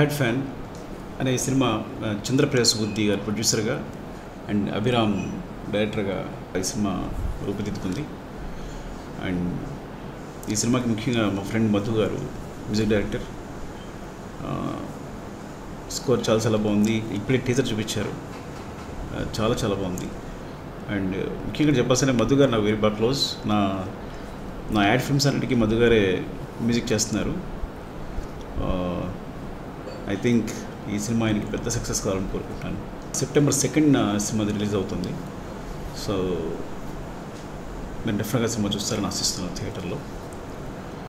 Had fan అనే cinema Chandra Prakash బుద్ధి గారు ప్రొడ్యూసర్గా అండ్ అభిరామ్ డైరెక్టర్గా ఈ సినిమా రూపుదిద్దుకుంది. అండ్ ఈ సినిమాకి ముఖ్యంగా మా ఫ్రెండ్ మధు గారు మ్యూజిక్ డైరెక్టర్. స్కోర్ చాలా చాలా బాగుంది. ఇప్పుడే టీజర్ చూపించారు, చాలా చాలా బాగుంది. అండ్ ముఖ్యంగా చెప్పాల్సిన మధు గారు నాకు వెరీ బాగా క్లోజ్. నా యాడ్ ఫిల్మ్స్ అన్నిటికీ మధు గారే మ్యూజిక్ చేస్తున్నారు. ఐ థింక్ ఈ సినిమా ఆయనకి పెద్ద సక్సెస్ కావాలని కోరుకుంటున్నాను. సెప్టెంబర్ 2న సినిమా రిలీజ్ అవుతుంది. సో నేను డెఫినెట్గా సినిమా చూస్తారని ఆశిస్తున్నాను థియేటర్లో.